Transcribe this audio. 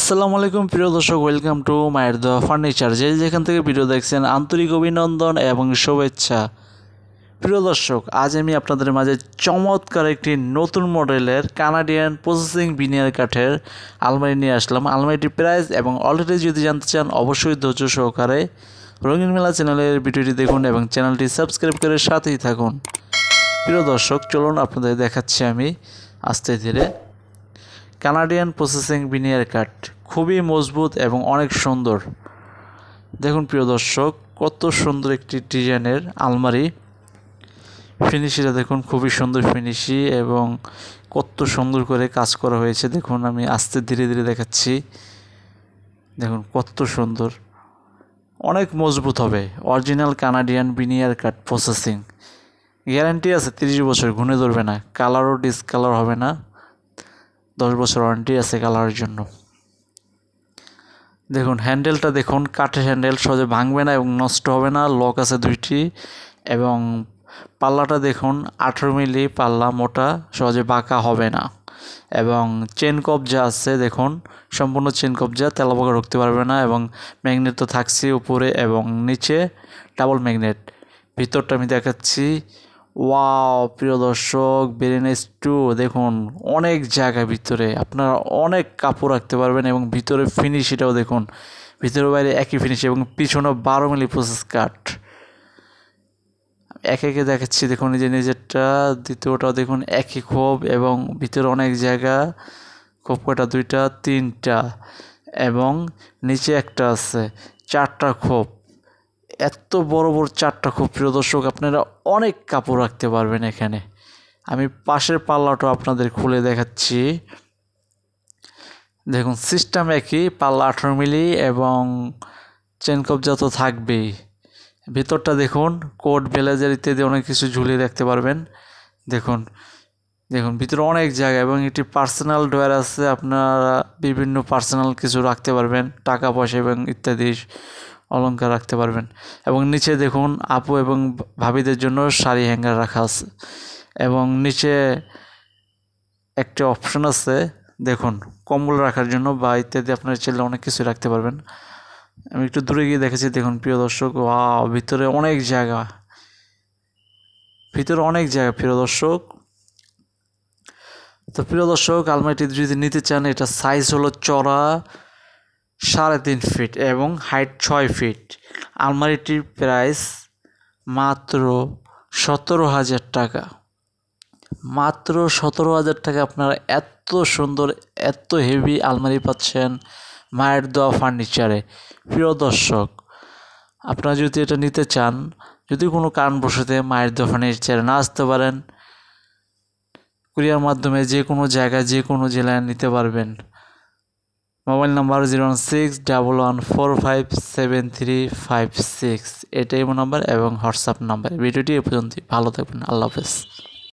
আসসালামু আলাইকুম প্রিয় দর্শক, ওয়েলকাম টু মায়ের দোয়া ফার্নিচার। যেখান থেকে ভিডিও দেখছেন আন্তরিক অভিনন্দন এবং শুভেচ্ছা। প্রিয় দর্শক, আজ আমি আপনাদের মাঝে চমৎকার একটি নতুন মডেলের কানাডিয়ান প্রসেসিং ভিনিয়ার কাঠের আলমারি নিয়ে আসলাম। আলমারিটির প্রাইস এবং অলরেডি যদি জানতে চান অবশ্যই ধৈর্য সহকারে রঙিন মেলা চ্যানেলের ভিডিওটি দেখুন এবং চ্যানেলটি সাবস্ক্রাইব করে সাথেই থাকুন। প্রিয় দর্শক, চলুন আপনাদের দেখাচ্ছি আমি আস্তে ধীরে। কানাডিয়ান প্রসেসিং ভিনিয়ার কাঠ খুবই মজবুত এবং অনেক সুন্দর। দেখুন প্রিয় দর্শক, কত সুন্দর একটি ডিজাইনের আলমারি। ফিনিশিটা দেখুন, খুবই সুন্দর ফিনিশি এবং কত সুন্দর করে কাজ করা হয়েছে। দেখুন আমি আস্তে ধীরে ধীরে দেখাচ্ছি। দেখুন কত সুন্দর, অনেক মজবুত হবে। অরিজিনাল কানাডিয়ান ভিনিয়ার কাঠ প্রসেসিং, গ্যারান্টি আছে 30 বছর, ঘুনে ধরবে না, কালারও ডিসকালার হবে না, 10 বছর ওয়ারেন্টি আছে কালারের জন্য। দেখুন হ্যান্ডেলটা দেখুন, কাঠের হ্যান্ডেল, সহজে ভাঙবে না এবং নষ্ট হবে না, লক আছে 2টি। এবং পাল্লাটা দেখুন 18 মিলি পাল্লা, মোটা, সহজে বাঁকা হবে না। এবং চেন কবজা আছে দেখুন, সম্পূর্ণ চেন কবজা, তেলাপোকা ঢুকতে পারবে না। এবং ম্যাগনেট তো থাকছে উপরে এবং নিচে, ডাবল ম্যাগনেট। ভিতরটা আমি দেখাচ্ছি। ওয়াও প্রিয় দর্শক, ভেরি নাইস টু। দেখুন অনেক জায়গা ভিতরে, আপনারা অনেক কাপড় রাখতে পারবেন। এবং ভিতরে ফিনিশ এটাও দেখুন, ভিতরে বাইরে একই ফিনিশ। এবং পিছনে 12 মিলি প্রসেস কাঠ। একে একে দেখাচ্ছি। দেখুন এই যে নিজেরটা, দ্বিতীয়টাও দেখুন একই খোপ এবং ভিতরে অনেক জায়গা। খোপ কটা? 2টা 3টা এবং নিচে একটা আছে, 4টা খোপ। এত বড় বড় 4টা খোপ প্রিয় দর্শক, আপনারা অনেক কাপড় রাখতে পারবেন এখানে। আমি পাশের পাল্লাটা আপনাদের খুলে দেখাচ্ছি। দেখুন সিস্টেম একই, পাল্লা 18 মিলি এবং চেন কবজা তো থাকবেই। ভিতরটা দেখুন, কোট, ব্লেজার ইত্যাদি অনেক কিছু ঝুলিয়ে রাখতে পারবেন। দেখুন দেখুন ভিতরে অনেক জায়গা এবং একটি পার্সোনাল ড্রয়ার আছে, আপনারা বিভিন্ন পার্সোনাল কিছু রাখতে পারবেন, টাকা পয়সা এবং ইত্যাদি অলংকার রাখতে পারবেন। এবং নিচে দেখুন আপু এবং ভাবিদের জন্য শাড়ি হ্যাঙ্গার রাখা আছে। এবং নিচে একটা অপশন আছে দেখুন, কম্বল রাখার জন্য বা ইত্যাদি, আপনার চাইলে অনেক কিছু রাখতে পারবেন। আমি একটু দূরে গিয়ে দেখেছি। দেখুন প্রিয় দর্শক, ওয়াও, ভিতরে অনেক জায়গা, ভিতরে অনেক জায়গা প্রিয় দর্শক। তো প্রিয় দর্শক, আলমারিটি যদি নিতে চান, এটা সাইজ হলো চড়া 3.5 ফিট এবং হাইট 6 ফিট। আলমারিটির প্রাইস মাত্র 17,000 টাকা। মাত্র 17,000 টাকা আপনারা এত সুন্দর, এত হেভি আলমারি পাচ্ছেন মায়ের দোয়া ফার্নিচারে। প্রিয় দর্শক, আপনারা যদি এটা নিতে চান, যদি কোনো কারণবশত মায়ের দোয়া ফার্নিচারে না আসতে পারেন, কুরিয়ার মাধ্যমে যে কোনো জায়গায়, যে কোনো জেলায় নিতে পারবেন। মোবাইল নাম্বার 01611457356, এটাই নাম্বার এবং হোয়াটসঅ্যাপ নাম্বার। ভিডিওটি এ পর্যন্ত, ভালো থাকবেন, আল্লাহ হাফেজ।